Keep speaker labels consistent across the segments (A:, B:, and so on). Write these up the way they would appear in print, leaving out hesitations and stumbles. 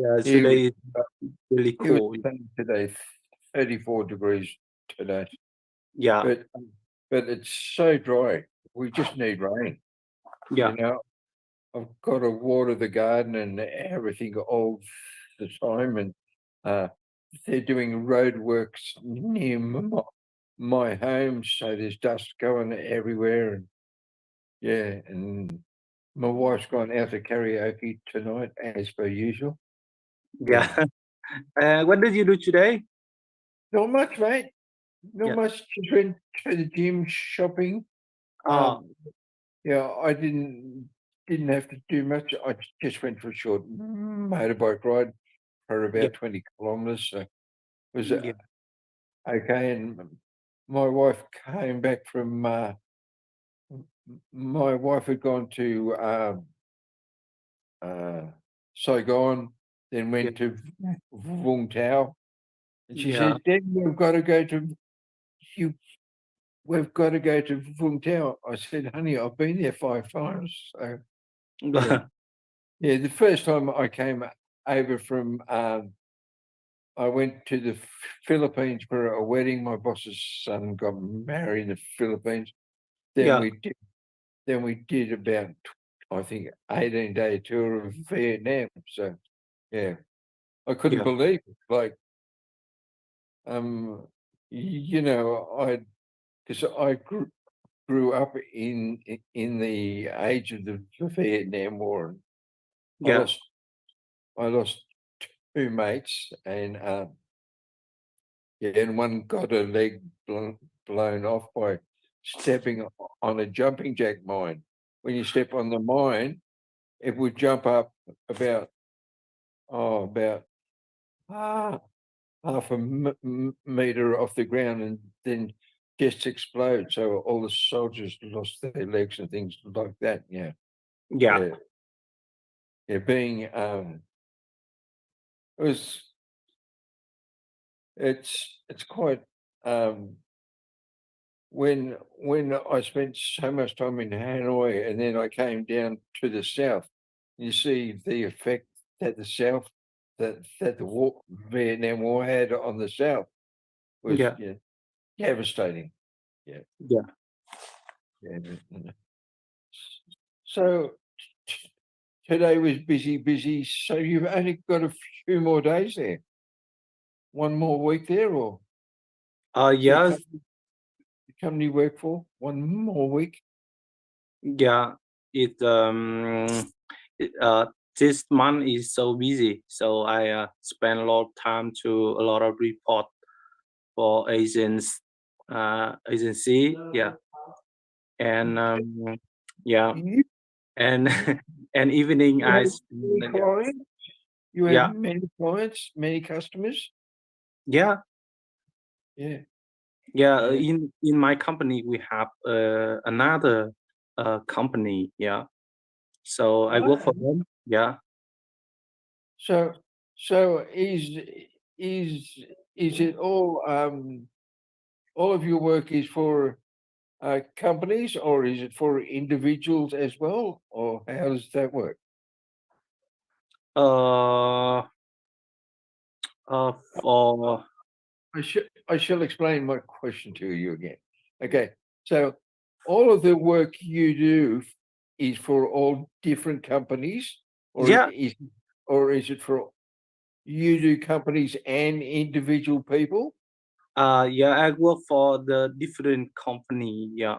A: Yeah,
B: Here
A: today is really
B: it was
A: cool.
B: sunny today, 34 degrees today,
A: Yeah,
B: but it's so dry. We just need rain.
A: yeah,
B: You know, I've got to water the garden and everything all the time, and uh, they're doing road works near my home, so there's dust going everywhere, and yeah, and my wife's gone out to karaoke tonight as per usual.
A: yeah.
B: Yeah,
A: What did you do today?
B: not much, mate. Not
A: Yeah.
B: much. Just went to the gym, shopping.
A: Oh,
B: Um, yeah, I didn't have to do much. I just went for a short motorbike ride for
A: yeah,
B: about 20 kilometers. So it was
A: yeah,
B: okay. And my wife came back from. My wife had gone to uh, Saigon, then
A: yeah,
B: went to Vung Tau, and she
A: yeah.
B: says, "Dad, we've got to go to you. We've got to go to Vung Tau." I said, "Honey, I've been there 5 times." So yeah, yeah. The first time I came over from, I went to the Philippines for a wedding. My boss's son got married in the Philippines. Then
A: Yeah,
B: we did. Then we did about, I think, 18-day tour of Vietnam. So yeah, I couldn't
A: yeah,
B: believe it. Like, you know, because I grew up in the age of the Vietnam War, and I
A: yeah,
B: lost I lost two mates, and yeah, and one got a leg blown off by stepping on a jumping jack mine. When you step on the mine, it would jump up about about ah, half a meter off the ground and then just explode. So all the soldiers lost their legs and things like that. Yeah,
A: yeah.
B: yeah, yeah. Being it was it's quite um when I spent so much time in Hanoi and then I came down to the south, you see the effect that the south that the Vietnam War had on the south was,
A: Yeah,
B: yeah, devastating. Yeah,
A: yeah.
B: yeah. So today was busy, busy. So you've only got a few more days there. One more week there, or the
A: Yes,
B: company work for one more week.
A: yeah. It it, this month is so busy, so I spend a lot of time to a lot of report for agency. Yeah, and yeah,
B: You
A: and and evening
B: you
A: I
B: have many
A: spend,
B: clients. You have
A: yeah,
B: many clients, many customers.
A: yeah,
B: Yeah,
A: yeah.
B: yeah.
A: In my company we have another company. Yeah, so I work for
B: Ah,
A: them. Yeah.
B: so so is is it all of your work is for companies, or is it for individuals as well, or how does that work?
A: Uh, for
B: I shall explain my question to you again. Okay, so all of the work you do is for all different companies, or
A: yeah,
B: is it for you do companies and individual people?
A: yeah, I work for the different company. Yeah,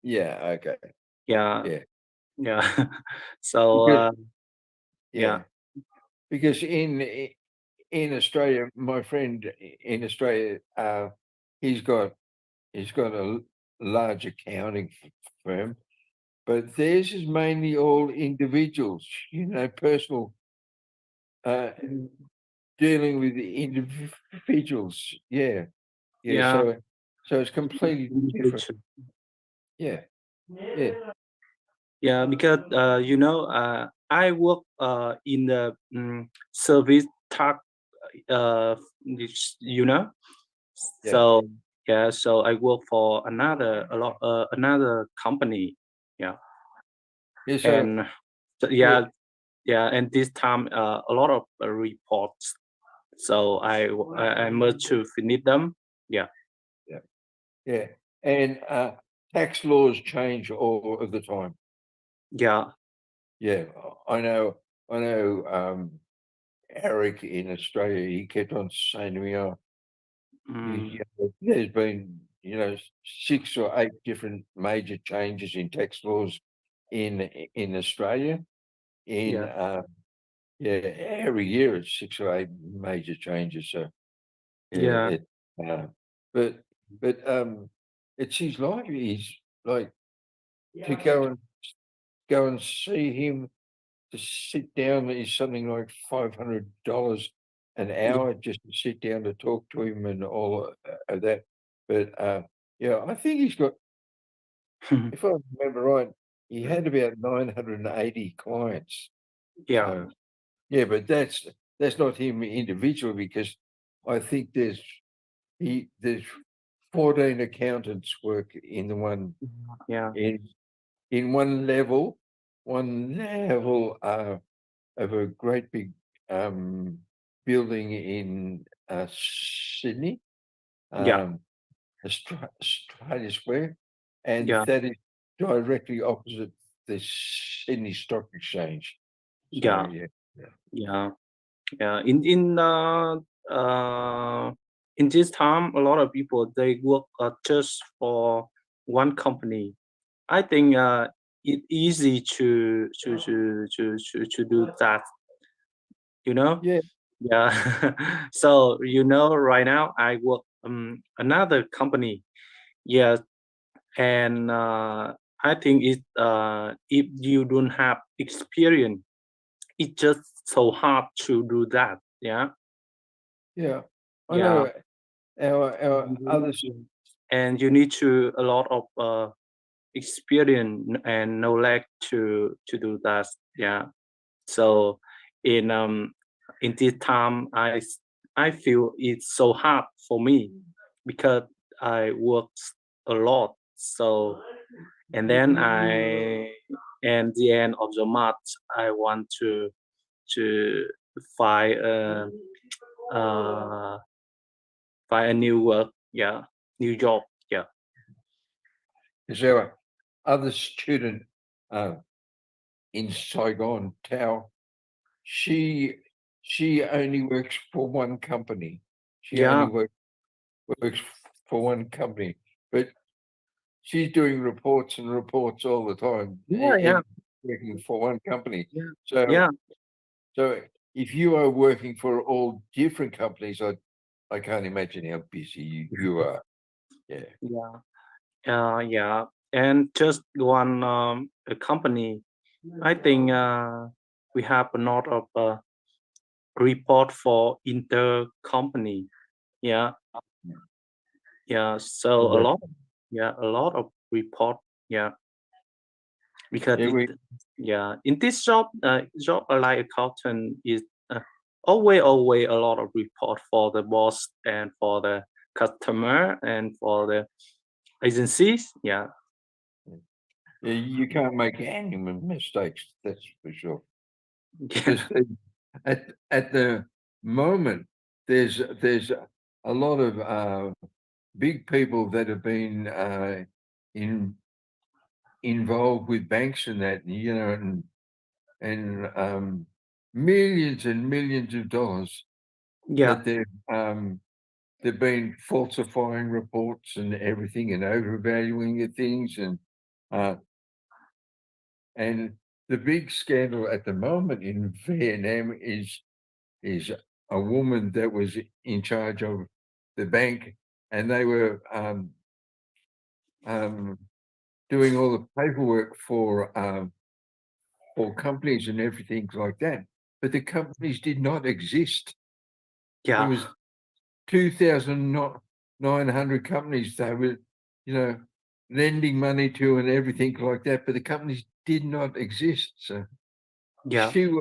B: Yeah, okay,
A: yeah,
B: yeah,
A: yeah. So
B: because
A: yeah,
B: yeah, because in Australia, my friend in Australia, he's got he's got a large accounting firm, but theirs is mainly all individuals, personal, uh,
A: mm,
B: dealing with the individuals. Yeah, yeah.
A: yeah,
B: So it's completely different.
A: individual.
B: Yeah, yeah,
A: Yeah, because I work in the service tech, you know.
B: yeah.
A: So yeah, so I work for another company. Yeah,
B: Yeah. So
A: and so,
B: yeah,
A: yeah, yeah, and this time a lot of reports. So I must to finish them. Yeah,
B: Yeah. Yeah. And tax laws change all of the time.
A: yeah,
B: Yeah. I know Eric in Australia, he kept on saying to me, oh,
A: mm,
B: there's been, 6 or 8 different major changes in tax laws in Australia. In
A: yeah,
B: yeah, every year it's 6 or 8 major changes. So yeah,
A: yeah,
B: uh, but it's his life. He's like to go and see him, to sit down is something like $500 an
A: yeah,
B: hour just to sit down to talk to him and all of that. But yeah, I think he's got, if I remember right, he had about 980 clients.
A: yeah,
B: So yeah, but that's not him individually, because I think there's 14 accountants work in the one
A: yeah,
B: in one level of a great big building in Sydney,
A: yeah,
B: um, Australia Square, and
A: yeah,
B: that is directly opposite the Sydney Stock Exchange. So
A: yeah,
B: yeah, yeah,
A: yeah, yeah. In this time, a lot of people they work just for one company. I think it easy to do that. You know,
B: yeah,
A: yeah. So right now I work another company. Yeah, and I think it if you don't have experience, it's just so hard to do that. Yeah,
B: yeah. I
A: yeah.
B: know our others.
A: And you need to a lot of experience and knowledge to do that. Yeah. So in this time, I feel it's so hard for me because I work a lot. So and then and the end of the month, I want to find uh find a new work. Yeah, new job. Yeah,
B: Is our other student uh, in Saigon, Tao, she she only works for one company. She only
A: yeah,
B: works for one company, but she's doing reports and reports all the time,
A: yeah, yeah,
B: working for one company.
A: yeah,
B: So
A: yeah,
B: so if you are working for all different companies, I can't imagine how busy you are. Yeah.
A: yeah. Yeah, and just one a company. I think we have a lot of report for inter company. Yeah, yeah. So a
B: Yeah.
A: lot, yeah, a lot of report. Yeah, because
B: Yeah,
A: yeah, in this job like accountant is always a lot of report for the boss and for the customer and for the agencies. Yeah,
B: yeah, you can't make any mistakes, that's for sure.
A: yeah,
B: Because at the moment, there's a lot of big people that have been in involved with banks and that, and millions and millions of dollars
A: yeah,
B: that they've been falsifying reports and everything and overvaluing the things, uh, and the big scandal at the moment in Vietnam is a woman that was in charge of the bank, and they were um, doing all the paperwork for companies and everything like that. But the companies did not exist. There
A: yeah,
B: was 2,900 companies they were, you know, lending money to and everything like that, but the companies did not exist. So
A: yeah.
B: she,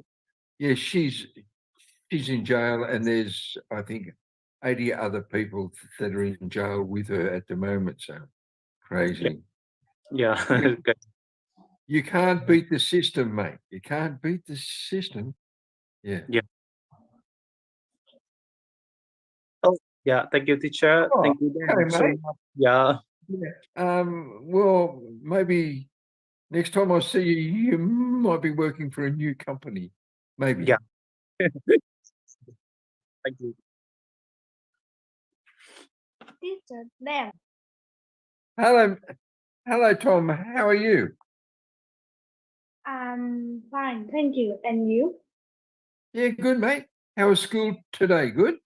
B: yeah, she's in jail, and there's, I think, 80 other people that are in jail with her at the moment. So
A: Yeah,
B: crazy.
A: yeah,
B: Yeah,
A: okay.
B: You can't beat the system, mate. You can't beat the system. Yeah.
A: Yeah. Oh, yeah. Thank you, teacher.
B: Oh,
A: Thank you
B: okay,
A: so
B: mate.
A: much. Yeah.
B: Yeah. Well, maybe next time I see you, you might be working for a new company. Maybe.
A: Yeah. Thank you.
C: Teacher, them.
B: Hello, Tom. How are you?
C: I'm fine, thank you. And you?
B: Yeah, good, mate. How was school today? Good?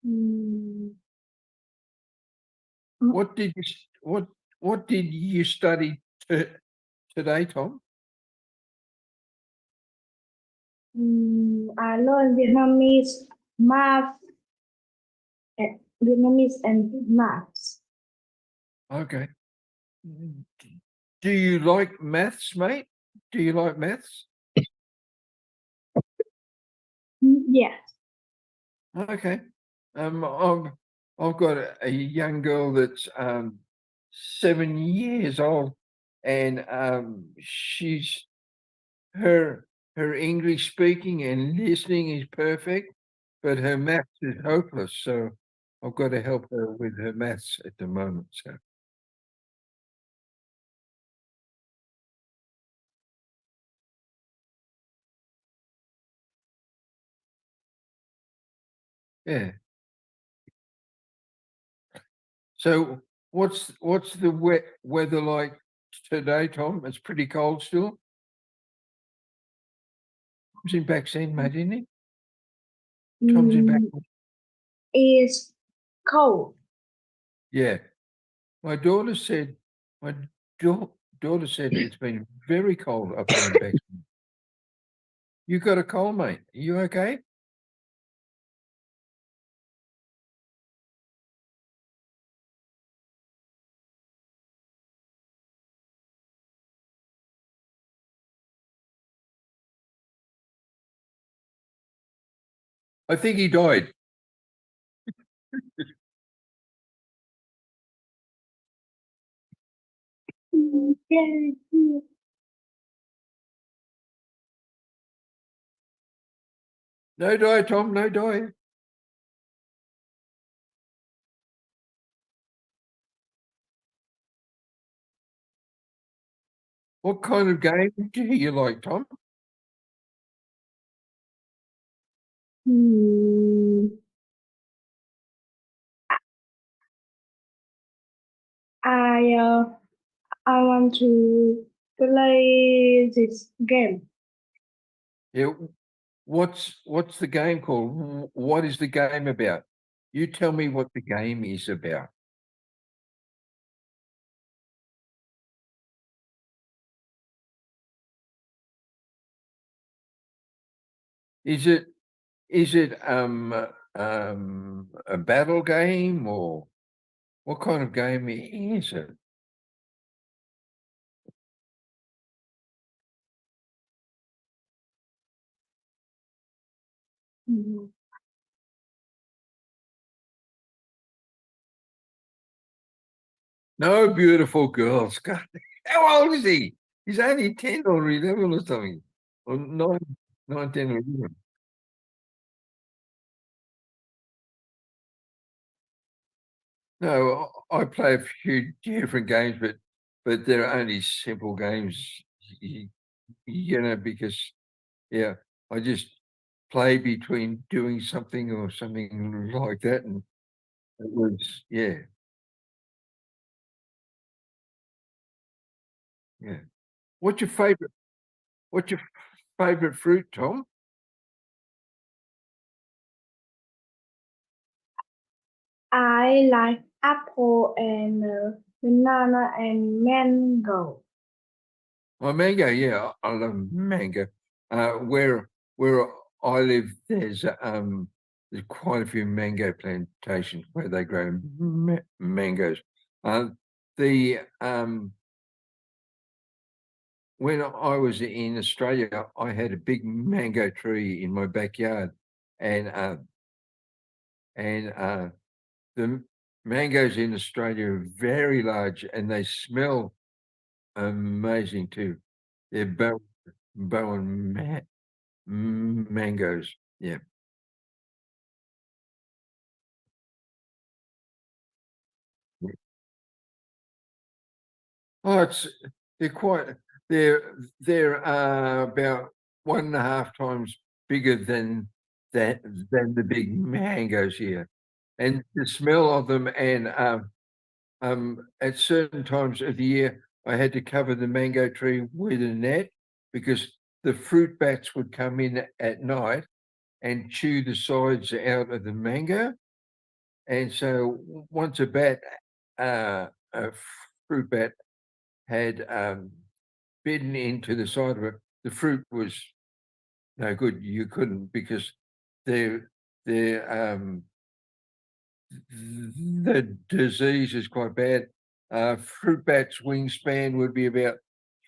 C: Mm,
B: What did you what did you study today, Tom?
C: I learned Vietnamese, math, Vietnamese and maths.
B: Okay. Do you like maths, mate? Do you like maths?
C: Yes.
B: Okay. I've got a young girl that's 7 years old, and she's her English speaking and listening is perfect, but her maths is hopeless. So I've got to help her with her maths at the moment. So yeah. So what's the weather like today, Tom? It's pretty cold still. Tom's in back then, mate, isn't he? Tom's in back.
C: Mm, is cold.
B: Yeah. My daughter said my daughter said it's been very cold up there in Bexley. You got a cold, mate. Are you okay? I think he died.
C: Okay.
B: No die, Tom, no die. What kind of game do you like, Tom?
C: Hmm, I uh, I want to play this game.
B: Yeah. What's the game called? What is the game about? You tell me what the game is about. Is it a battle game, or what kind of game is it?
C: Mhm.
B: No, beautiful girls. God, how old is he? He's only 10 or 11 or something. Or 9, 10 or 11. No, I play a few different games, but they're only simple games, because yeah, I just play between doing something or something like that, and it was yeah. What's your favorite? What's your favorite fruit, Tom?
C: I like apple and banana and mango.
B: Well, mango, yeah, I love mango. Where I live, there's quite a few mango plantations where they grow mangoes. The When I was in Australia, I had a big mango tree in my backyard, and and the mangoes in Australia are very large and they smell amazing too. They're Bowen mangoes. Yeah. Oh, they're about 1.5 times bigger than the big mangoes here. And the smell of them, and at certain times of the year, I had to cover the mango tree with a net because the fruit bats would come in at night and chew the sides out of the mango. And so once a fruit bat had bitten into the side of it, the fruit was no good. You couldn't, because the the disease is quite bad. Fruit bat's wingspan would be about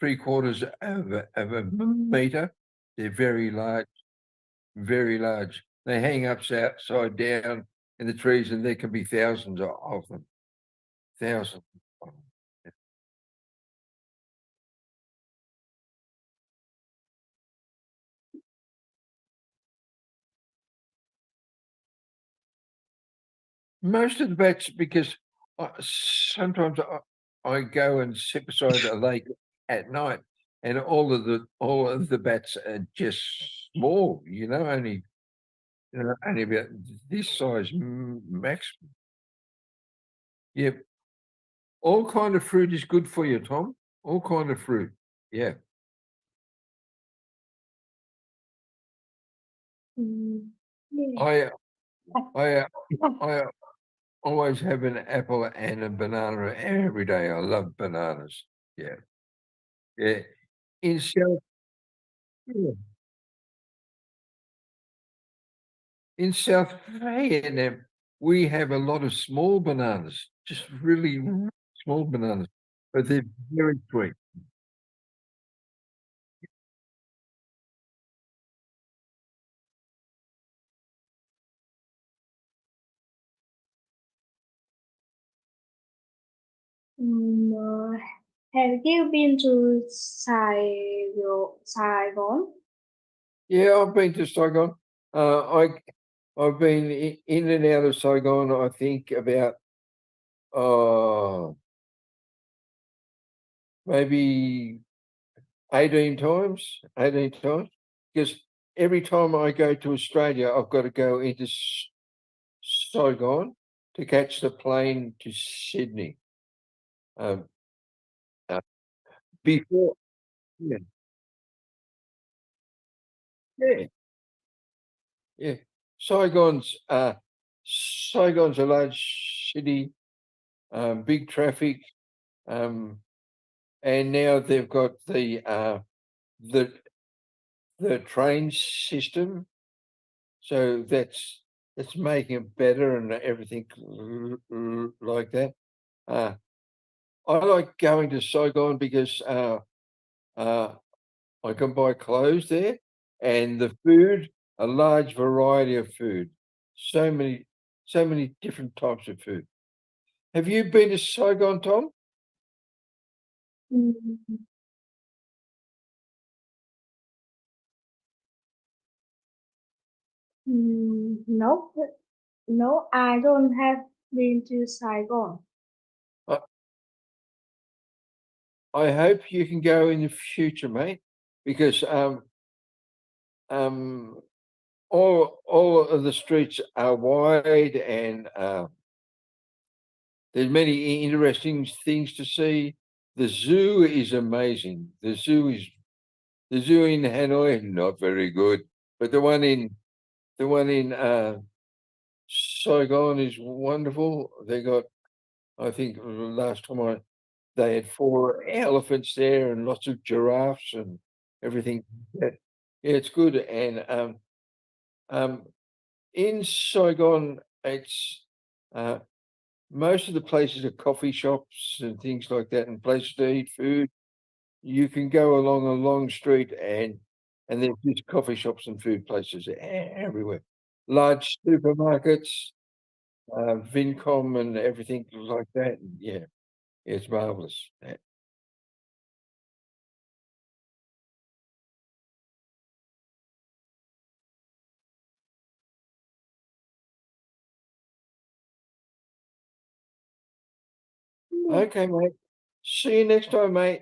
B: 3/4 of a meter. They're very large, very large. They hang upside down in the trees, and there can be thousands of them. Thousands. Most of the bats, because sometimes I go and sit beside a lake at night, and all of the bats are just small, only only about this size max. Yeah, all kind of fruit is good for you, Tom. All kind of fruit. Yeah.
C: Yeah.
B: I I always have an apple and a banana every day. I love bananas. Yeah. Yeah. In South yeah. In South Vietnam, we have a lot of small bananas, just really small bananas, but they're very sweet.
C: Uh, have you been to Saigon?
B: Yeah, I've been to Saigon. I've been in and out of Saigon, I think about maybe 18 times, 18 times, because every time I go to Australia, I've got to go into Saigon to catch the plane to Sydney. Um, uh, before, yeah, yeah, yeah. Saigon's Saigon's a large city, big traffic, um, and now they've got the the train system, so that's making it better and everything like that. Uh, I like going to Saigon because uh, I can buy clothes there, and the food, a large variety of food. So many different types of food. Have you been to Saigon, Tom?
C: Mm, no, no, I don't have been to Saigon.
B: I, I hope you can go in the future, mate, because um, all of the streets are wide, and there's many interesting things to see. The zoo is amazing. The zoo in Hanoi, not very good, but the one in Saigon is wonderful. They got, I think, last time they had 4 elephants there and lots of giraffes and everything. Yeah, it's good. And um, in Saigon, it's uh, most of the places are coffee shops and things like that, and places to eat food. You can go along a long street, and there's just coffee shops and food places everywhere. Large supermarkets, Vincom and everything like that. Yeah, it's marvelous. Yeah. Okay, mate. See you next time, mate.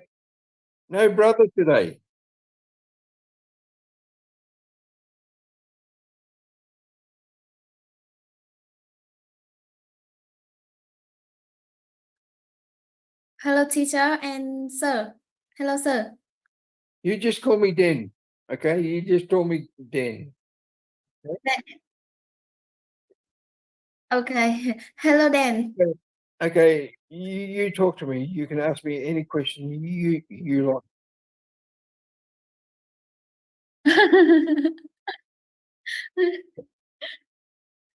B: No brother today.
D: Hello, teacher and sir. Hello, sir.
B: You just call me Den. Okay, you just call me Den.
D: Okay. Hello, Dan.
B: Okay, you talk to me. You can ask me any question you like.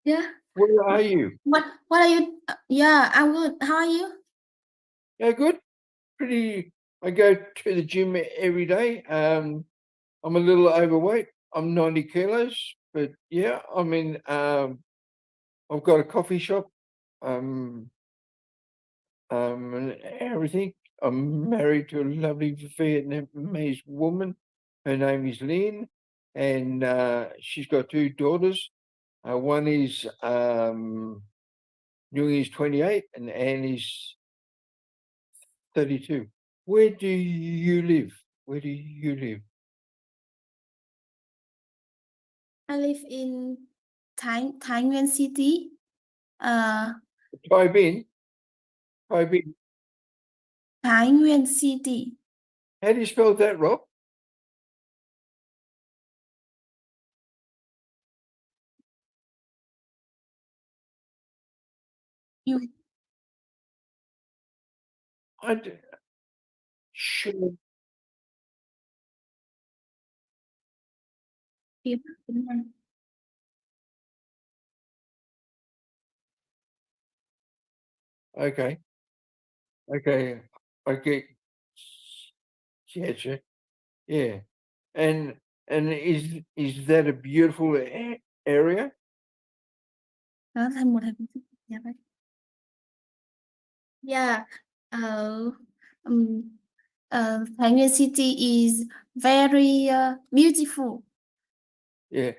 D: Yeah.
B: Where are you?
D: What are you? Yeah, I'm good. How are you?
B: Yeah, good. Pretty. I go to the gym every day. I'm a little overweight. I'm 90 kilos, but yeah, I mean, I've got a coffee shop, and everything. I'm married to a lovely Vietnamese woman. Her name is Lynn, and she's got two daughters. One is Nguyen is 28, and Anne is 32. Where do you live? Where do you live?
D: I live in Thái Nguyên City.
B: Thai Binh. Thai Binh.
D: Thái Nguyên City.
B: How do you spell that, Rob?
D: You
B: I d- sure.
D: Việt Nam.
B: Okay. Okay. Okay. Getcha. Yeah. And is that a beautiful area?
D: Đó thành một thành phố. Yeah, right. Yeah. Thái Nguyên City is very beautiful.
B: Yeah.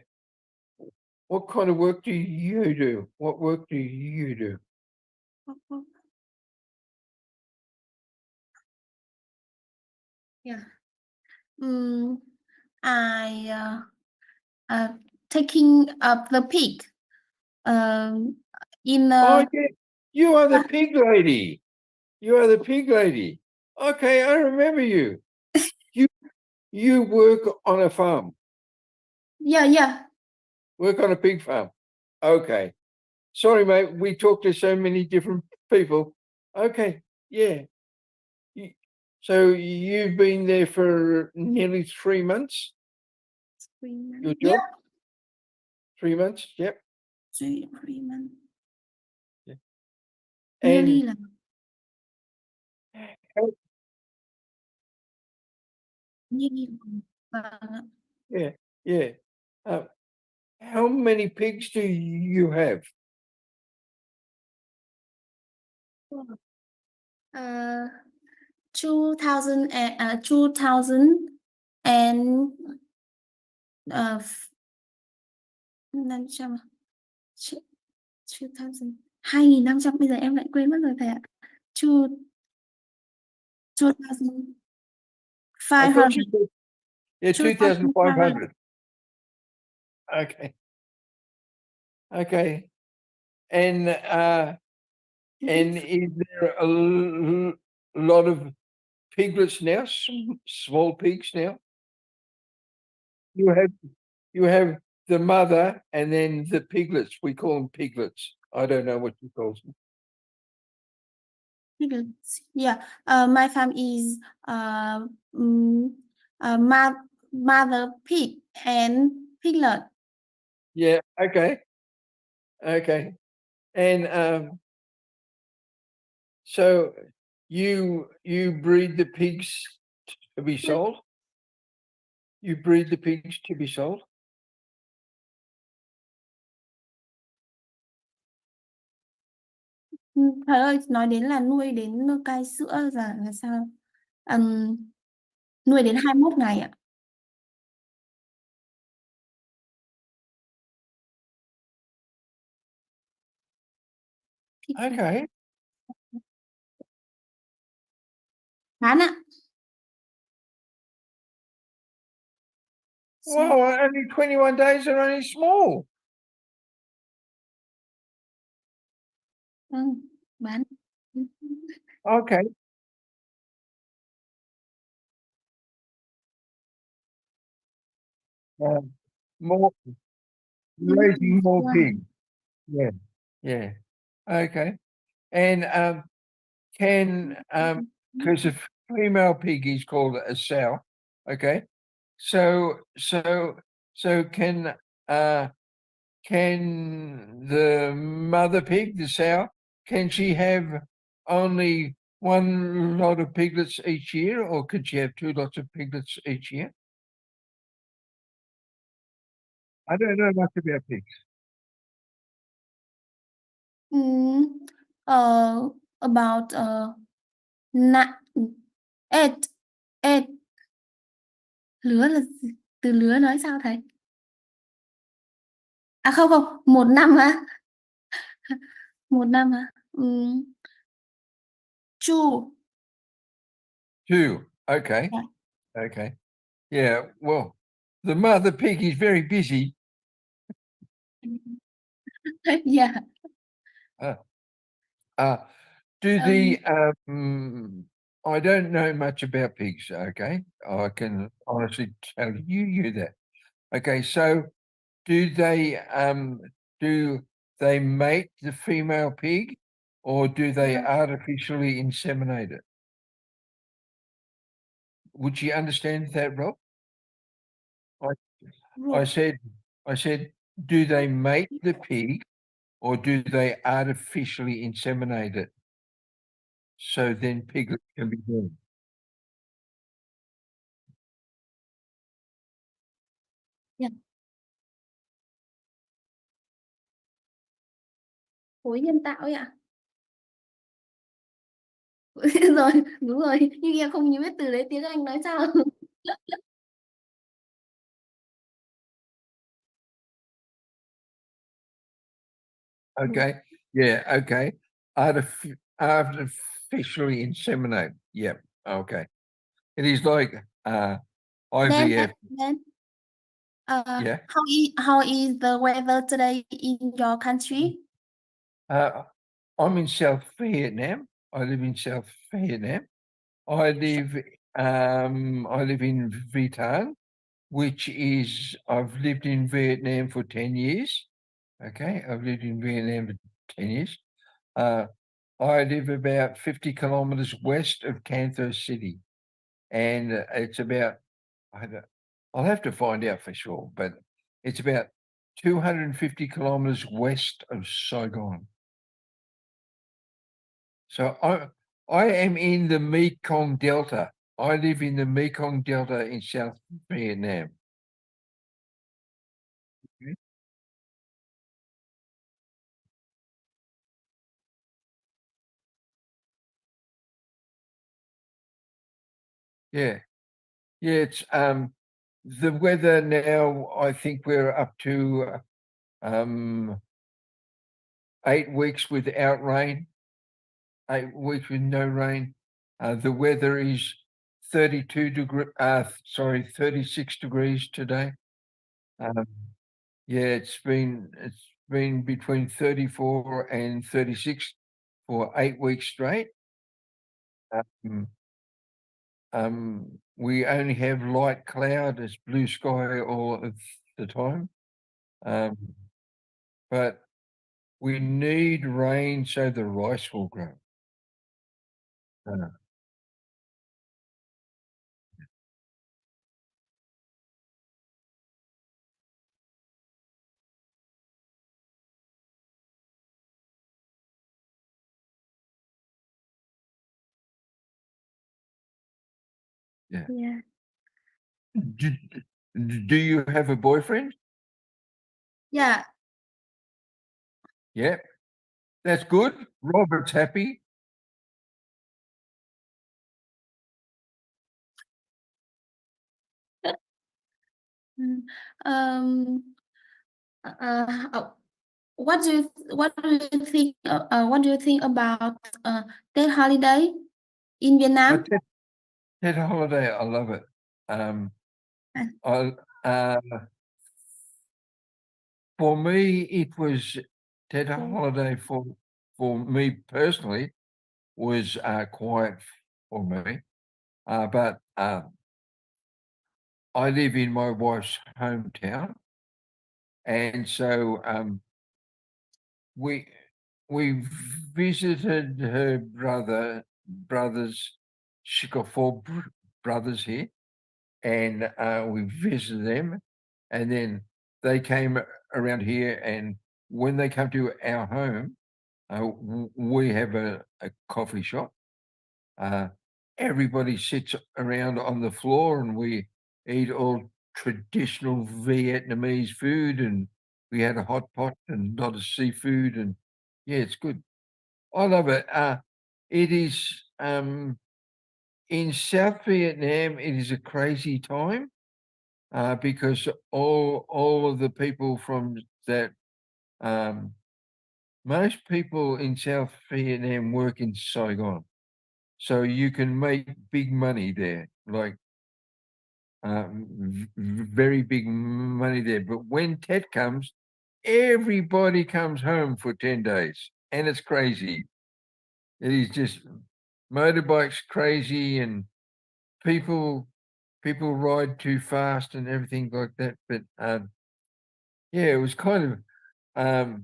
B: What kind of work do you do? What work do you do?
D: Yeah. I taking up the pig. In
B: Oh, yeah. You are the pig lady. You are the pig lady. Okay, I remember you. You work on a farm.
D: yeah.
B: Work on a pig farm. Okay. Sorry, mate. We talk to so many different people. Okay. Yeah. So you've been there for nearly 3 months? Your job?
D: Yeah.
B: 3 months? Yep.
D: 3 months.
B: Yeah.
D: Nearly
B: And
D: là nearly
B: yeah, yeah. How many pigs do you have?
D: 2000 and 2000 and 500 2000 2500 bây giờ em lại quên mất rồi thầy ạ. 2500
B: I thought you said, yeah,
D: 2500.
B: 2,500. Okay. Okay. And is there a lot of piglets now? Small pigs now? You have the mother and then the piglets. We call them piglets. I don't know what you call them.
D: Yeah, my farm is mother pig and piglet.
B: Yeah. Okay. Okay. And so you breed the pigs to be sold? You breed the pigs to be sold?
D: Thầy ơi, nói đến là nuôi đến cai sữa là sao? Nuôi đến 21 ngày ạ.
B: Okay.
D: Bán ạ.
B: Well, only 21 days are only small.
D: Vâng, bán.
B: Okay. More raising more pigs. Yeah. Yeah. Okay. And can because a female pig is called a sow. Okay. So can the mother pig, the sow, can she have only one lot of piglets each year, or could she have two lots of piglets each year? I don't know much about pigs.
D: About eight eight lứa là gì? Từ lứa nói sao thầy? À không, 1 năm hả? 1 năm hả? Two.
B: Two. Okay.
D: Yeah.
B: Okay. Yeah. Well, the mother pig is very busy.
D: Yeah.
B: Do the I don't know much about pigs. Okay, I can honestly tell you that. Okay, so do they mate the female pig, or do they
D: Yeah.
B: artificially inseminate it? Would you understand that, Rob? I said, do they mate the pig, or do they artificially inseminate it? So then piglets can be born.
D: Yeah. Phối nhân tạo ấy ạ. Rồi, đúng rồi, nhưng em không biết từ đấy tiếng Anh nói sao.
B: Okay. Yeah. Okay. Artificially inseminate. Yeah. Okay. It is like IVF.
D: Then,
B: Yeah.
D: how is the weather today in your country?
B: I'm in South Vietnam. I live in South Vietnam. I live in Vietnam, which is I've lived in Vietnam for 10 years. Okay. I've lived in Vietnam for 10 years. I live about 50 kilometers west of Canton City, and it's about, I'll have to find out for sure, but it's about 250 kilometers west of Saigon. So I am in the Mekong Delta. I live in the Mekong Delta in South Vietnam. Okay. Yeah. Yeah, it's the weather now, I think we're up to 8 weeks without rain, 8 weeks with no rain. The weather is 36 degrees today. Yeah, it's been between 34 and 36 for 8 weeks straight. We only have light cloud, it's blue sky all of the time. But we need rain so the rice will grow. Yeah.
D: Yeah.
B: Do you have a boyfriend?
D: Yeah.
B: Yeah. That's good. Robert's happy.
D: Um, what do you think? What do you think about Tết holiday in Vietnam?
B: That holiday, I love it. For me, it was that holiday for me personally was quiet for me. But I live in my wife's hometown, and so we visited her brothers. She got four brothers here, and we visited them, and then they came around here. And when they come to our home, we have a coffee shop. Everybody sits around on the floor, and we eat all traditional Vietnamese food, and we had a hot pot and a lot of seafood, and yeah, it's good. I love it. It is in South Vietnam. It is a crazy time because all of the people from that. Most people in South Vietnam work in Saigon, so you can make big money there, like very big money there. But when Tet comes, everybody comes home for 10 days, and it's crazy. It is just motorbikes crazy, and people ride too fast and everything like that. But yeah, it was kind of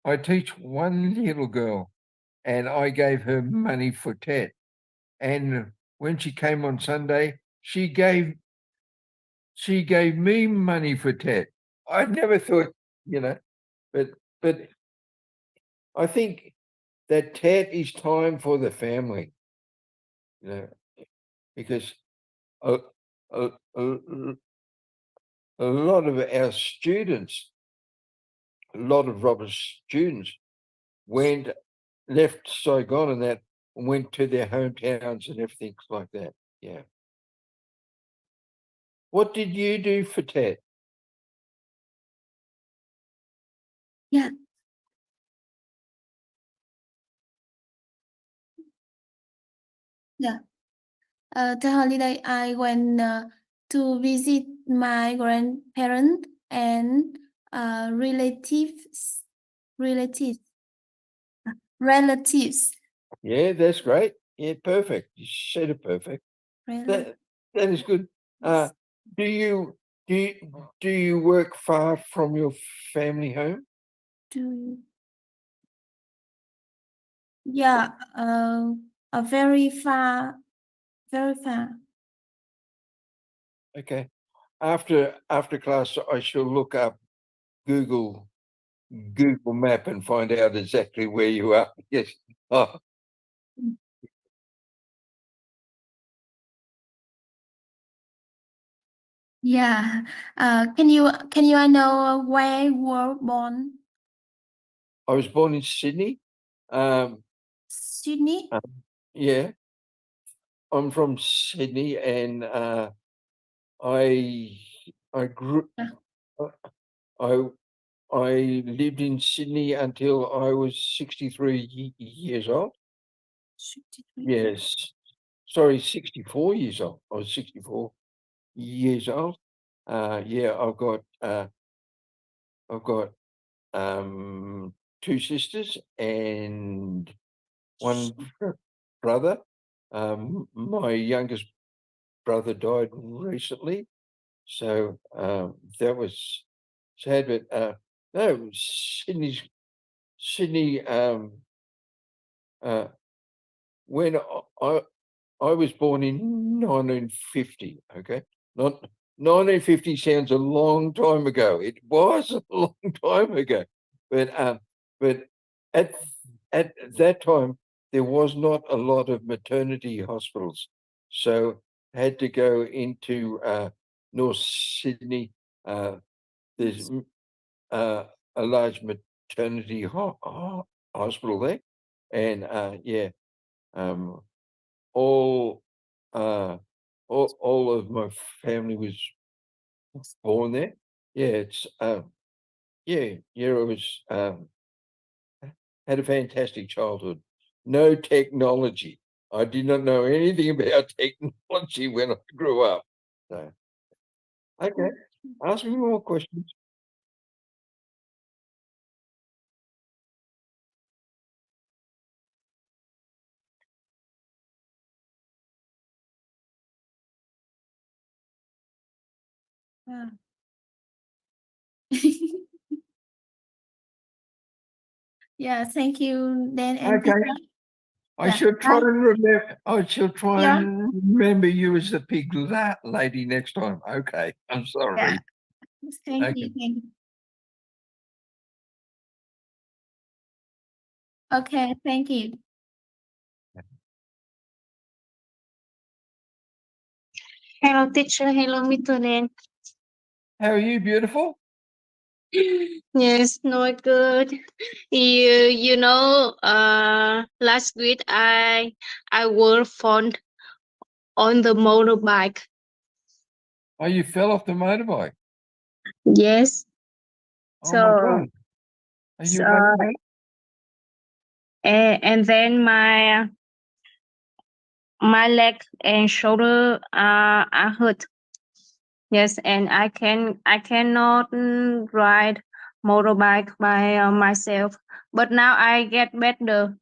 B: I teach one little girl, and I gave her money for Tet. And when she came on Sunday, she gave me money for Tet. I never thought, but I think that Tet is time for the family, because a, a, a, a lot of our students, a lot of Robert's students left Saigon and that, and went to their hometowns and everything like that. Yeah. What did you do for Tet?
D: Yeah. Yeah. The holiday I went to visit my grandparents and relatives.
B: Yeah, that's great. Yeah, perfect. You said it perfect. That is good. Do you work far from your family home?
D: Yeah, very far, very far.
B: Okay. After class, I shall look up Google Map and find out exactly where you are. Yes. Oh,
D: Yeah. Can you know where you were born?
B: I was born in Sydney.
D: Sydney?
B: Yeah, I'm from Sydney, and I grew. I lived in Sydney until I was 63 years old.
D: 63.
B: Yes, sorry, 64 years old. I was 64 years old. Yeah, I've got two sisters and one brother. My youngest brother died recently, so that was sad. But no, Sydney. When I was born in 1950. Okay, not 1950 sounds a long time ago. It was a long time ago, but at that time there was not a lot of maternity hospitals, so I had to go into North Sydney. There's a large maternity hospital there, and all of my family was born there. It was had a fantastic childhood. No technology. I did not know anything about technology when I grew up. So, okay, ask me more questions.
D: Yeah. Yeah, thank you, Dan and
B: Okay.
D: Peter.
B: I
D: Yeah.
B: shall try
D: Bye.
B: and remember. I shall try
D: Yeah.
B: and remember you as the pig lady next time. Okay, I'm
D: Yeah.
B: sorry.
D: Thank
B: Okay.
D: you. Thank you. Okay, thank you.
E: Hello, teacher. Hello, Mr. Dan.
B: How are you, beautiful?
E: Yes, not good. You know, last week I was found on the motorbike.
B: Oh, you fell off the motorbike.
E: Yes.
B: Oh my
E: So,
B: God. Are you
E: so
B: okay?
E: and then my leg and shoulder are hurt. Yes, and I cannot ride motorbike by myself. But now I get better.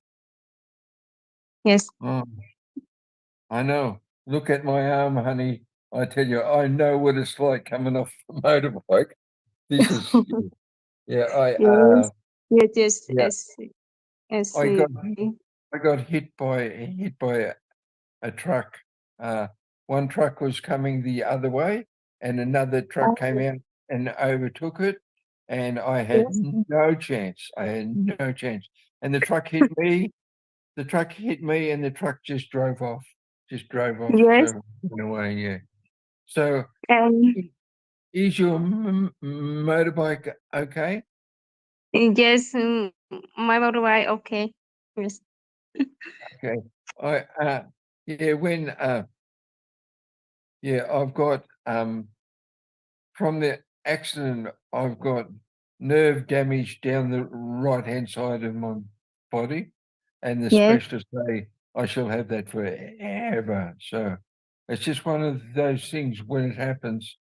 E: Yes.
B: Oh, I know. Look at my arm, honey. I tell you, I know what it's like coming off the motorbike. This is, yeah,
E: Yes. Yes.
B: yeah,
E: Yes. Yes.
B: I got hit by a truck. One truck was coming the other way, and another truck came out and overtook it, and I had
E: Yes.
B: no chance. I had no chance. And the truck hit me. The truck hit me, and the truck just drove off. Just drove off.
E: Yes.
B: So went away. Yeah. So
E: And
B: is your motorbike okay?
E: yes, my motorbike. Okay. Yes.
B: Okay. I've got from the accident, I've got nerve damage down the right-hand side of my body, and the
E: Yes.
B: specialists say I shall have that forever. So it's just one of those things when it happens.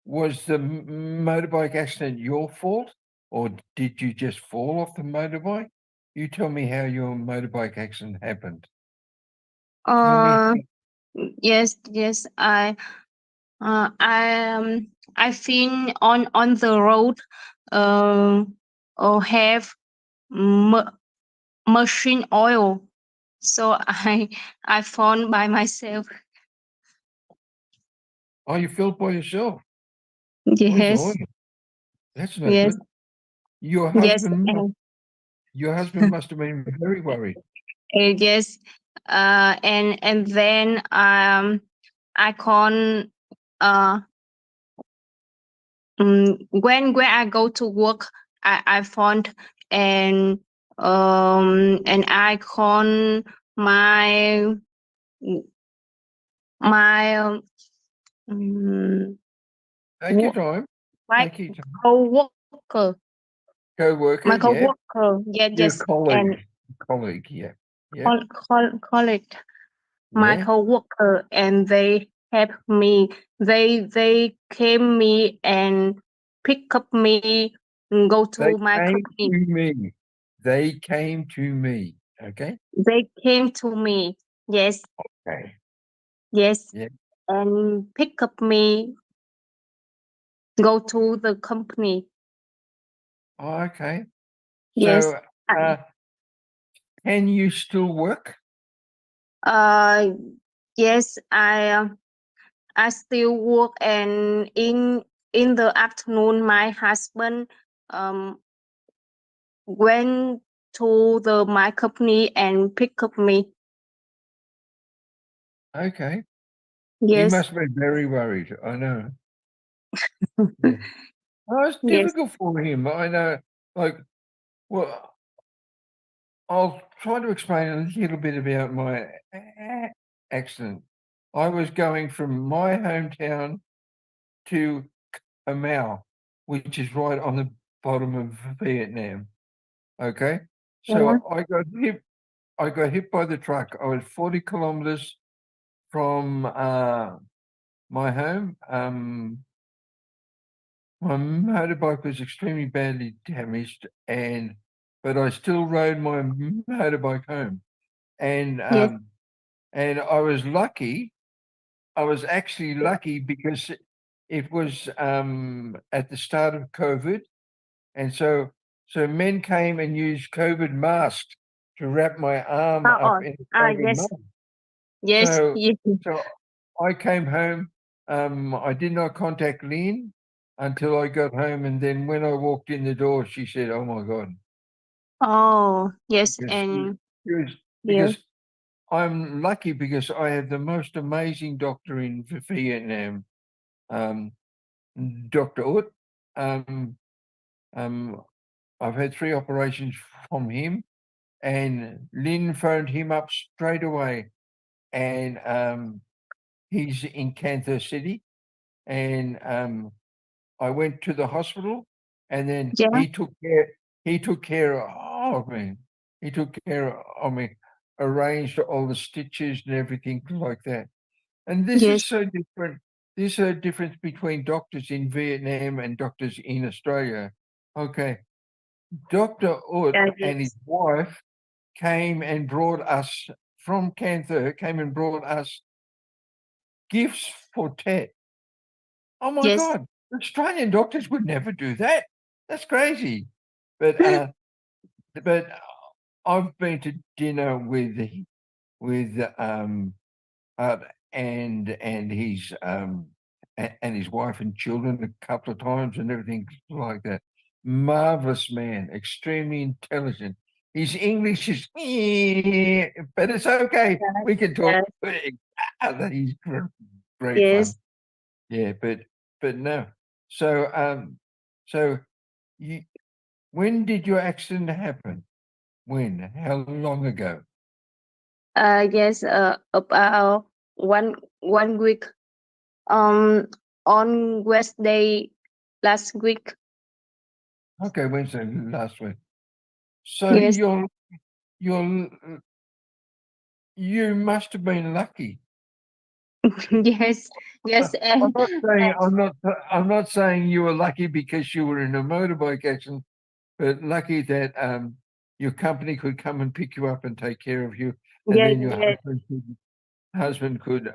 B: Was the motorbike accident your fault, or did you just fall off the motorbike? You tell me how your motorbike accident happened. Tell me.
E: Yes. Yes. I've been on the road. Or have machine oil. So I found by myself.
B: Oh, you fell by yourself. Where's
E: Yes.
B: oil? That's no
E: Yes.
B: good. Your
E: Yes.
B: husband must have been very worried.
E: Yes. And then I can't when I go to work, I found and I call my my
B: Take your time.
E: my
B: Take your time.
E: co-worker.
B: Co-worker,
E: My
B: yeah.
E: co-worker.
B: Your
E: Yes. And
B: colleague, yeah. Yeah.
E: colleague, my
B: Yeah.
E: co-worker, and they help me. They came me and pick up me and go
B: They
E: to my
B: came
E: company.
B: to me. They came to me. Okay.
E: They came to me. Yes.
B: Okay.
E: Yes.
B: Yeah.
E: And pick up me, go to the company.
B: Oh, okay.
E: Yes.
B: So, can you still work?
E: Yes, I still work, and in the afternoon my husband went to my company and pick up me.
B: Okay. He
E: Yes.
B: must have been very worried. I know. Yeah. Oh, it's
E: Yes.
B: difficult for him. I know, like, well, I'll try to explain a little bit about my accident. I was going from my hometown to Mau, which is right on the bottom of Vietnam. Okay, so I got hit by the truck. I was 40 kilometers from my home. My motorbike was extremely badly damaged, but I still rode my motorbike home, and
E: Yes.
B: and I was lucky. I was actually lucky because it was at the start of COVID, and so men came and used COVID masks to wrap my arm up in COVID
E: Yes.
B: mask.
E: Yes.
B: So
E: Yes.
B: so I came home. I did not contact Lynn until I got home, and then when I walked in the door, she said, "Oh my God,"
E: Oh, yes.
B: because
E: And
B: yes,
E: yes.
B: because I'm lucky because I have the most amazing doctor in Vietnam, Dr. Ut. I've had 3 operations from him, and Lynn phoned him up straight away, and he's in Kansas City, and I went to the hospital, and then
E: Yeah.
B: he took care of me. He took care of me, arranged all the stitches and everything like that. And this
E: Yes.
B: is so different. There's a difference between doctors in Vietnam and doctors in Australia. Okay. Dr. Ut and
E: Yes.
B: his wife came and brought us from Cancer, came and brought us gifts for Tet. Oh my
E: Yes.
B: God, Australian doctors would never do that. That's crazy. But I've been to dinner with Art and his wife and children a couple of times and everything like that. Marvelous man, extremely intelligent. His English is, but it's okay. We can talk. He's great fun.
E: Yes.
B: Yeah, but no. So you, when did your accident happen? When? How long ago?
E: Yes. About one week. On Wednesday last week.
B: Okay, Wednesday last week. So
E: Yes.
B: you must have been lucky.
E: Yes. Yes.
B: I'm
E: And
B: not saying I'm not saying you were lucky because you were in a motorbike accident, but lucky that your company could come and pick you up and take care of you, and
E: yeah,
B: then your
E: yeah.
B: husband could.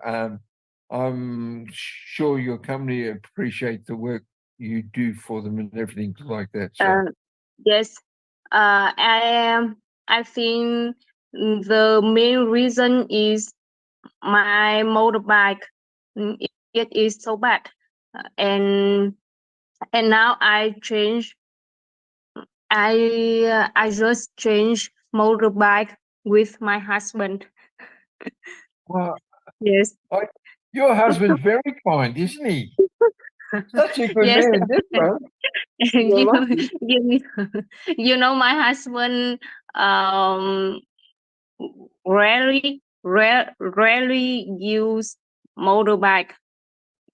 B: I'm sure your company appreciate the work you do for them and everything like that. So
E: Yes. I think the main reason is my motorbike. It is so bad, and now I just change motorbike with my husband.
B: well,
E: Yes.
B: your husband's very kind, isn't he? Such a good
E: Yes.
B: man, this one. You're
E: you,
B: lucky.
E: you know my husband um rarely use motorbike.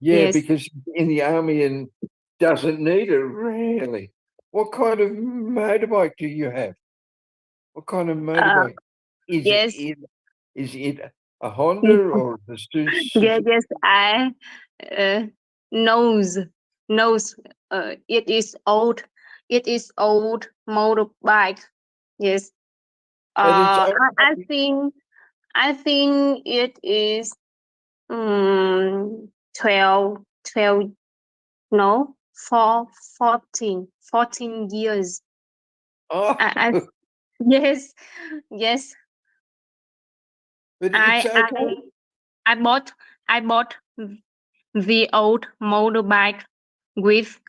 B: Yeah,
E: Yes.
B: because he's in the army and doesn't need it really. What kind of motorbike do you have? What kind of motorbike? Is
E: Yes.
B: it a Honda or the
E: Yes, I knows it is old. It is old motorbike. Yes.
B: But it's
E: I think it is 12 no 14 years.
B: oh,
E: I yes, yes.
B: but it's
E: I
B: okay.
E: I bought the old motorbike with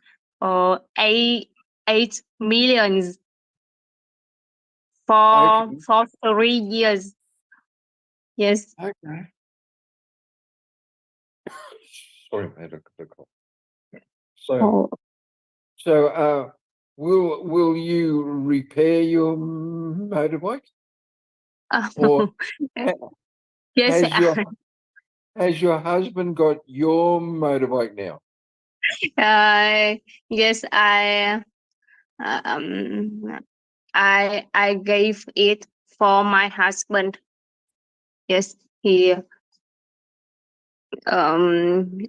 E: 8 millions
B: Okay.
E: for 3 years. Yes.
B: Okay. Sorry, mate, I got a cough. So
E: Oh,
B: So, will you repair your motorbike? Or
E: Yes,
B: has your husband got your motorbike now?
E: yes, um, I gave it for my husband. Yes,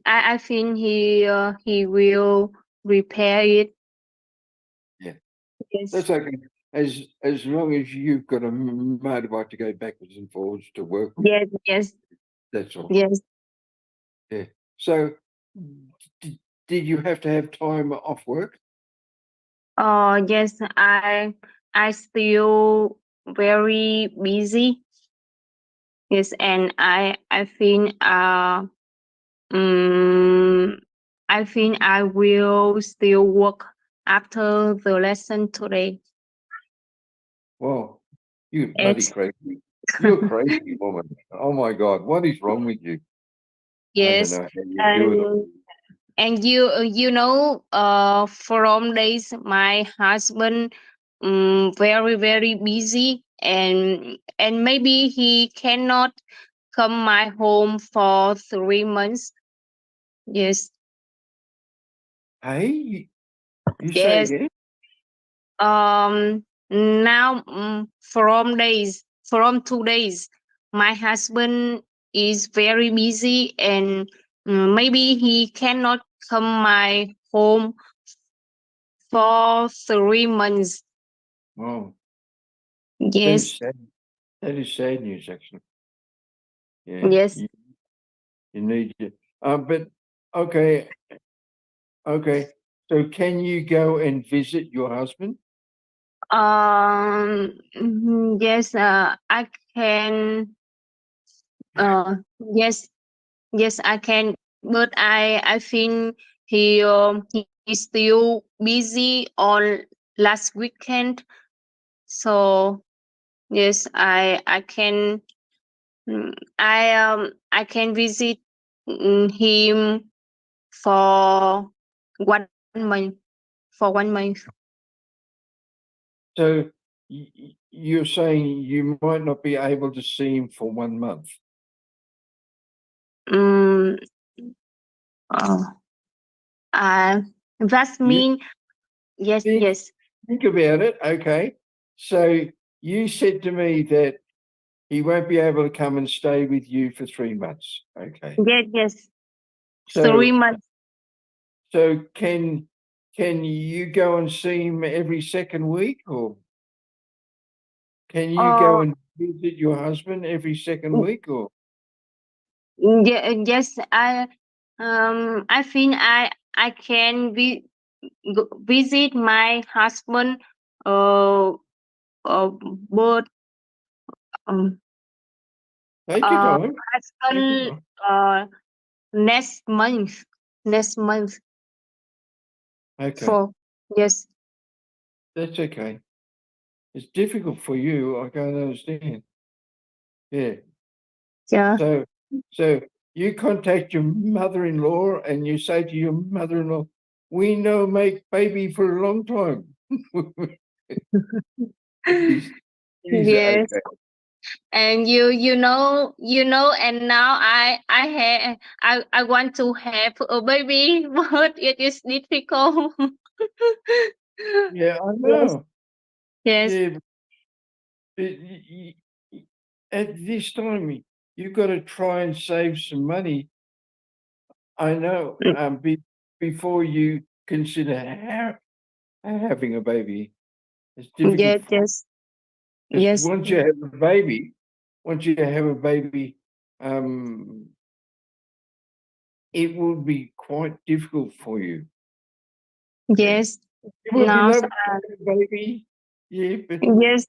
E: I think he will repair it.
B: Yeah.
E: Yes,
B: That's okay. As long as you've got a motorbike to go backwards and forwards to work with,
E: yes,
B: that's all.
E: yes.
B: Yeah. So, did you have to have time off work?
E: Yes, I still very busy. Yes, and I think I think I will still work after the lesson today.
B: Well, you bloody
E: Yes,
B: crazy. You're a crazy woman. Oh my God, what is wrong with you? I don't
E: yes.
B: know how you do it all.
E: And you know, from days my husband very busy, and maybe he cannot come my home for 3 months. Yes,
B: Hey, you say
E: yes.
B: again?
E: Now from 2 days, my husband is very busy, and maybe he cannot come my home for 3 months.
B: Wow, that is
E: Yes,
B: sad. That is sad news, actually. Yeah,
E: yes.
B: you need to. But okay. So, can you go and visit your husband?
E: Yes. I can. Yes, yes, I can. But I think he's still busy on last weekend. So yes, I can. I can visit him for 1 month. For 1 month.
B: So, you're saying you might not be able to see him for 1 month.
E: Um. Uh, that
B: You
E: mean yes,
B: think
E: yes,
B: think about it. Okay. So, you said to me that he won't be able to come and stay with you for 3 months. Okay.
E: yes, yes.
B: So,
E: 3 months.
B: so can you go and see him every second week, or can you go
E: Uh,
B: and visit your husband every second week, or?
E: yeah, yes, I think I can visit my husband uh, uh but um
B: Take your time. Take your
E: husband
B: time.
E: uh next month, next month.
B: Okay,
E: For yes,
B: that's okay. It's difficult for you. I can't understand. Yeah.
E: yeah.
B: So you contact your mother-in-law and you say to your mother-in-law, "We know make baby for a long time." It is
E: Yes,
B: okay.
E: and you know, and now I want to have a baby, but it is difficult.
B: Yeah, I
E: Yes,
B: know.
E: yes,
B: Yeah, but at this time, you've got to try and save some money. I know. Before you consider having a baby, it's difficult.
E: yes, yes,
B: Because
E: yes,
B: once you have a baby, it will be quite difficult for you. Yeah,
E: yes.
B: it would be
E: Now,
B: lovely to have a baby. Yeah, but
E: yes,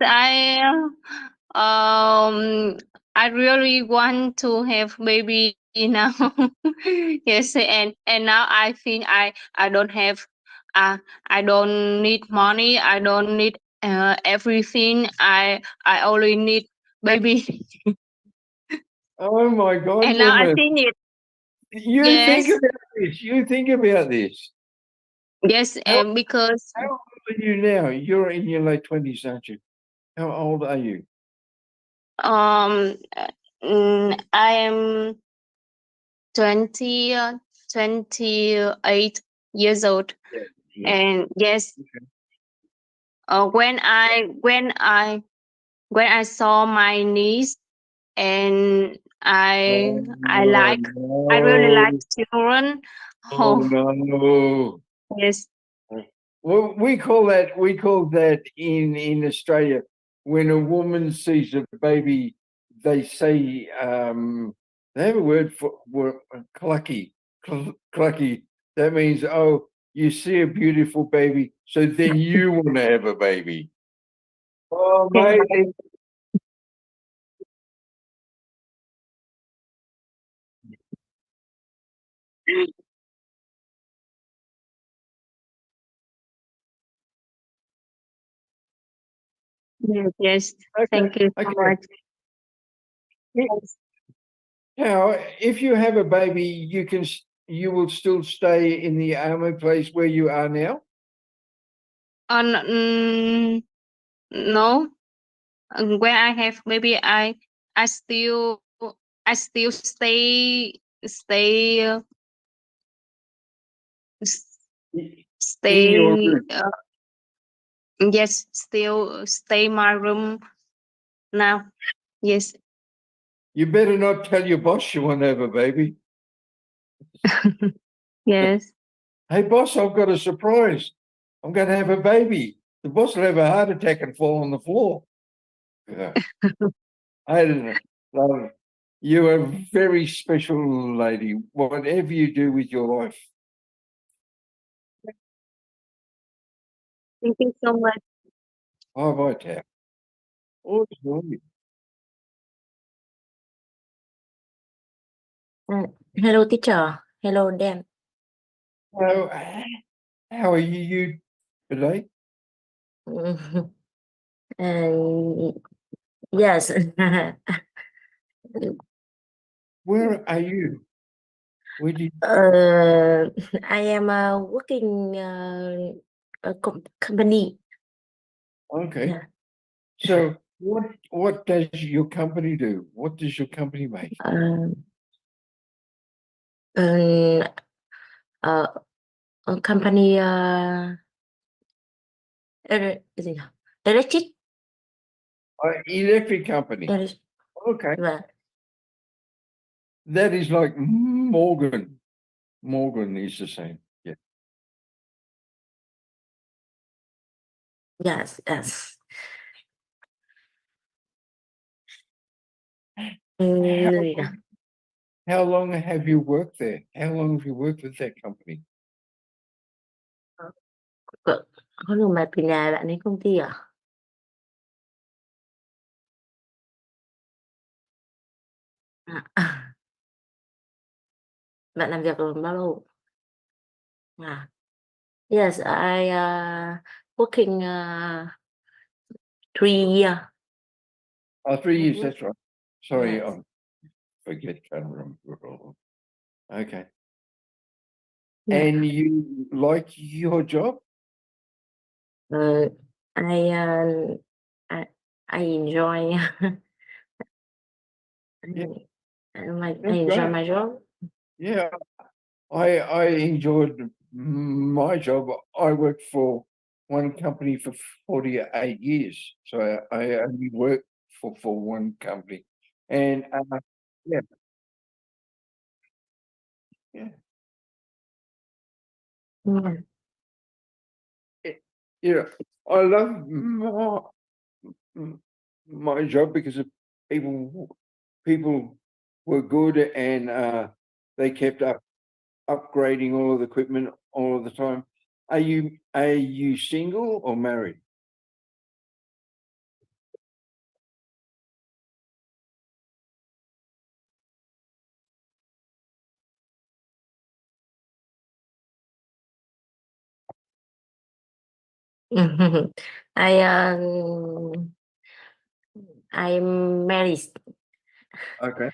E: I really want to have baby now. Yes, and now I think I don't have I don't need money. I don't need everything. I only need baby.
B: oh my God,
E: And now I
B: woman,
E: think it.
B: you think
E: Yes,
B: about this. You think about this.
E: Yes, and because
B: How old are you now? You're in your late 20s, aren't you? How old are you?
E: I am 28 years old.
B: Yeah.
E: And yes,
B: Okay.
E: when I saw my niece, and I really like children.
B: Oh
E: Oh
B: no.
E: yes,
B: Well, we call that in Australia, when a woman sees a baby, they say they have a word for clucky. Clucky. That means, oh, you see a beautiful baby, so then you want to have a baby. Oh, mate.
E: yes.
B: Okay.
E: Thank you so
B: Okay.
E: much.
B: Now, if you have a baby, you will still stay in the army place where you are now.
E: No, when I have baby, I still I still stay s-
B: In your
E: stay
B: room.
E: yes, still stay my room now. Yes.
B: You better not tell your boss you want to have a baby.
E: Yes.
B: Hey, boss, I've got a surprise. I'm going to have a baby. The boss will have a heart attack and fall on the floor. Yeah. I don't know. Love, you're a very special lady, whatever you do with your life.
E: Thank you so much.
B: Oh, my tap. Oh, sorry.
F: Hello, teacher. Hello, Dan.
B: So, how are you today?
F: And yes,
B: Where are you? Where do you?
F: I am working a company.
B: Okay.
F: Yeah.
B: So, what does your company do? What does your company make?
F: Uh, a company gì nhỉ? Electric.
B: Electric company. Okay.
F: Vâng.
B: That is like Morgan. Morgan is the same. Yeah.
F: Yes, yes.
B: How long have you worked there? How long have you worked with that company?
F: Có đường mà từ nhà bạn đến công ty à? Bạn làm việc được bao lâu? Yes, I working 3 years.
B: Oh, 3 years, that's right. Sorry,
F: Yes.
B: I forget, can't remember all. Okay.
F: Yeah.
B: And you like your job?
F: I enjoy
B: Yeah.
F: I
B: That's
F: enjoy
B: great.
F: my job.
B: Yeah, I enjoyed my job. I worked for one company for 48 years, so I only worked for one company, and yeah, yeah.
F: Yeah.
B: You know, I love my job because of people were good, and they kept upgrading all of the equipment all of the time. Are you single or married?
F: I'm married.
B: Okay.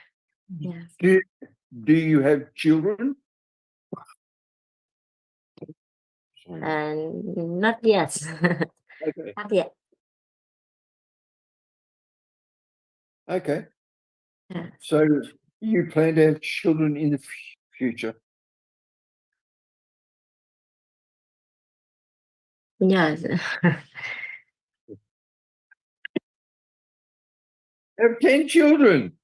F: Yes.
B: Do you have children?
F: Not yet.
B: Okay.
F: Not yet.
B: Okay.
F: Yeah.
B: So you plan to have children in the future?
F: Yes.
B: Have 10 children?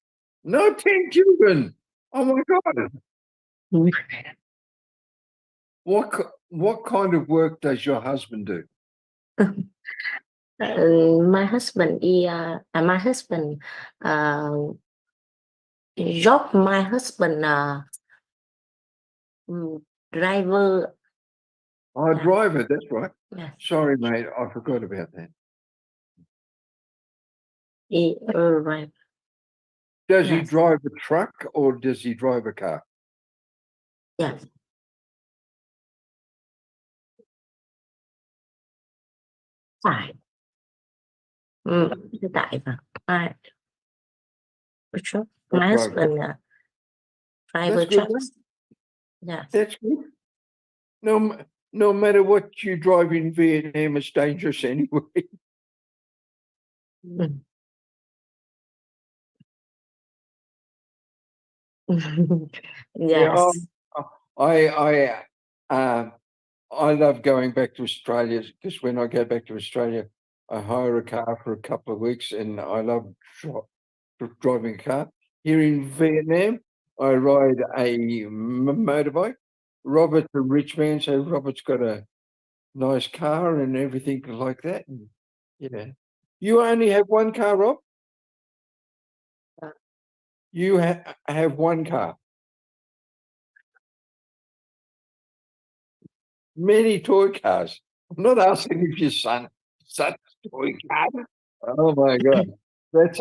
B: No, 10 children. Oh my God. What kind of work does your husband do?
F: My husband job. My husband driver.
B: Oh,
F: Yeah.
B: driver, that's right.
F: Yes.
B: Sorry, mate, I forgot about that.
F: Right.
B: Does he
F: Yes.
B: drive a truck or does he drive a car?
F: Yes. Phải. Hiện tại mà. My truck. My
B: Right.
F: husband driver
B: That's good,
F: trucks. Yes.
B: That's good. No matter what you drive in Vietnam, it's dangerous anyway.
F: Mm. Yes.
B: I love going back to Australia because when I go back to Australia, I hire a car for a couple of weeks and I love driving a car. Here in Vietnam, I ride a motorbike. Robert's a rich man, so Robert's got a nice car and everything like that. And, yeah. You only have one car, Rob? You have one car. Many toy cars. I'm not asking if your son's toy car. Oh my God. That's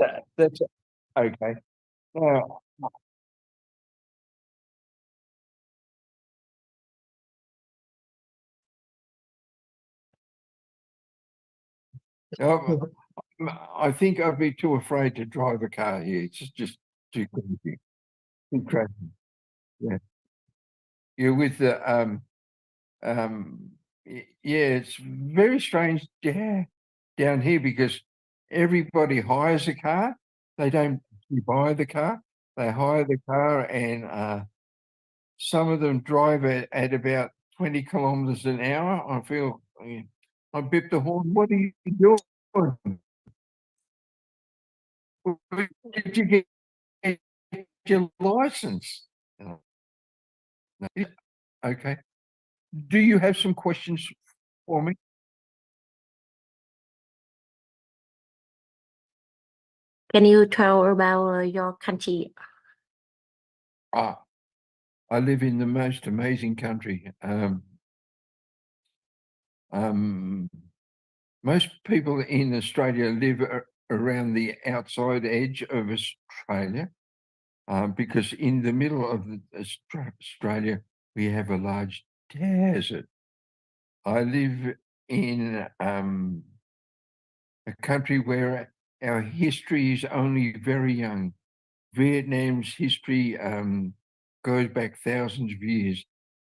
B: okay. Now, I think I'd be too afraid to drive a car here. It's just too crazy. Too crazy. Yeah. You're with the yeah, it's very strange down here because everybody hires a car. They don't buy the car. They hire the car and some of them drive at about 20 kilometers an hour. I feel I bip the horn. What are you doing? Where did you get your license? Oh, no. Okay. Do you have some questions for me?
F: Can you tell about your country?
B: I live in the most amazing country. Most people in Australia live around the outside edge of Australia because in the middle of Australia, we have a large desert. I live in a country where our history is only very young. Vietnam's history goes back thousands of years,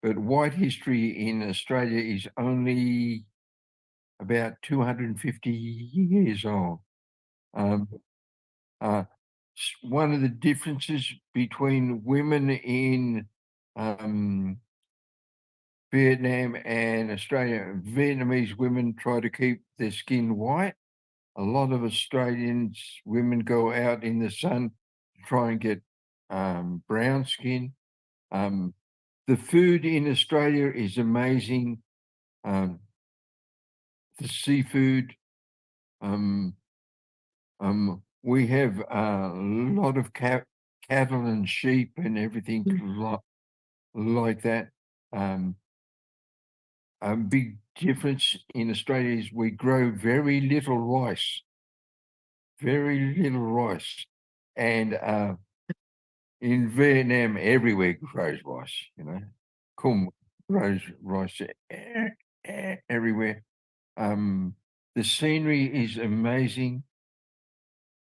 B: but white history in Australia is only about 250 years old. One of the differences between women in Vietnam and Australia, Vietnamese women try to keep their skin white. A lot of Australians women go out in the sun to try and get brown skin. The food in Australia is amazing. The seafood. We have a lot of cattle and sheep and everything like that. A big difference in Australia is we grow very little rice. Very little rice. And in Vietnam, everywhere grows rice, you know. Cùng grows rice everywhere. The scenery is amazing.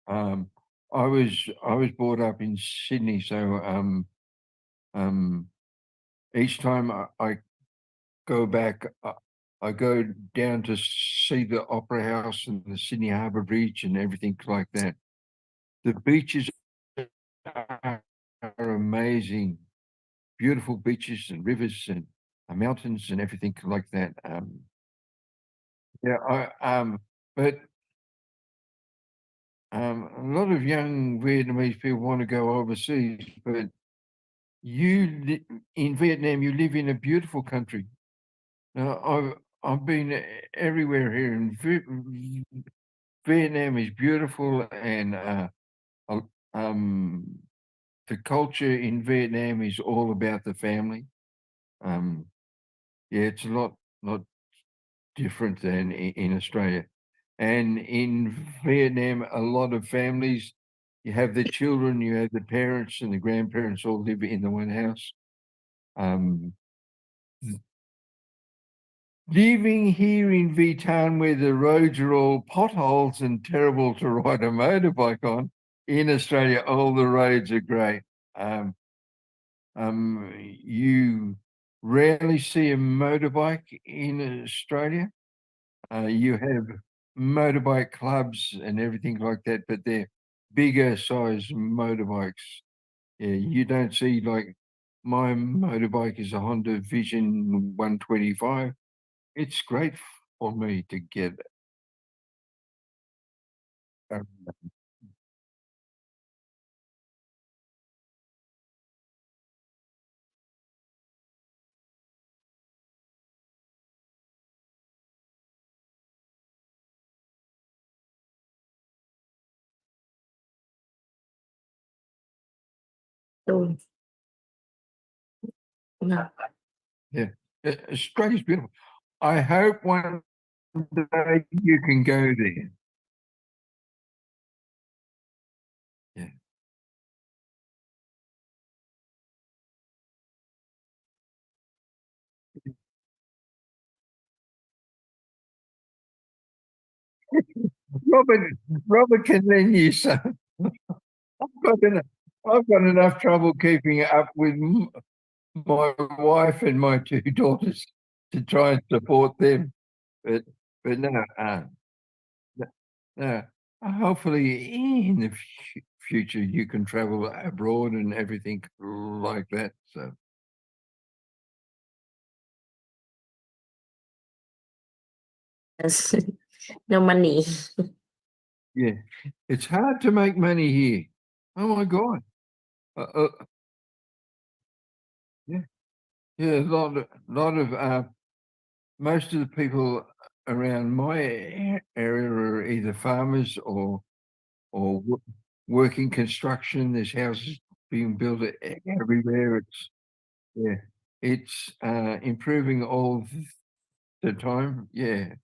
B: I was brought up in Sydney, so each time I go back, I go down to see the Opera House and the Sydney Harbour Bridge and everything like that. The beaches are amazing, beautiful beaches and rivers and mountains and everything like that. But a lot of young Vietnamese people want to go overseas, but in Vietnam, you live in a beautiful country. Now, I've been everywhere here, and Vietnam is beautiful, and the culture in Vietnam is all about the family. Yeah, it's a lot different than in Australia. And in Vietnam, a lot of families, you have the children, you have the parents and the grandparents all live in the one house. Living here in Vietnam, where the roads are all potholes and terrible to ride a motorbike on, in Australia, all the roads are great. You rarely see a motorbike in Australia. You have motorbike clubs and everything like that, but they're bigger size motorbikes. Yeah, you don't see, like, my motorbike is a Honda Vision 125. It's great for me to get.
F: Tôi. No.
B: Yeah, Australia's beautiful. I hope one day you can go there. Yeah. Robert can lend you some. I've got enough trouble keeping up with my wife and my two daughters to try and support them. But no, no. Hopefully in the future you can travel abroad and everything like that. So
F: No money.
B: yeah, it's hard to make money here. Oh my God. Yeah, a lot of most of the people around my area are either farmers or working construction. There's houses being built everywhere. It's improving all the time. Yeah.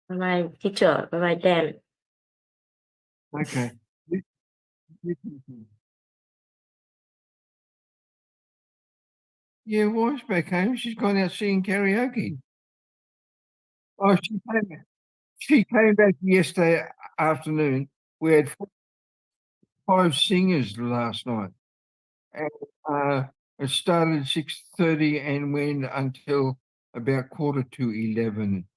F: Bye bye teacher. Bye bye Dan.
B: Okay. Yeah, wife's back home. She's gone out singing karaoke. Oh, she came back yesterday afternoon. We had 5 singers last night. And it started at 6:30 and went until about 11:15.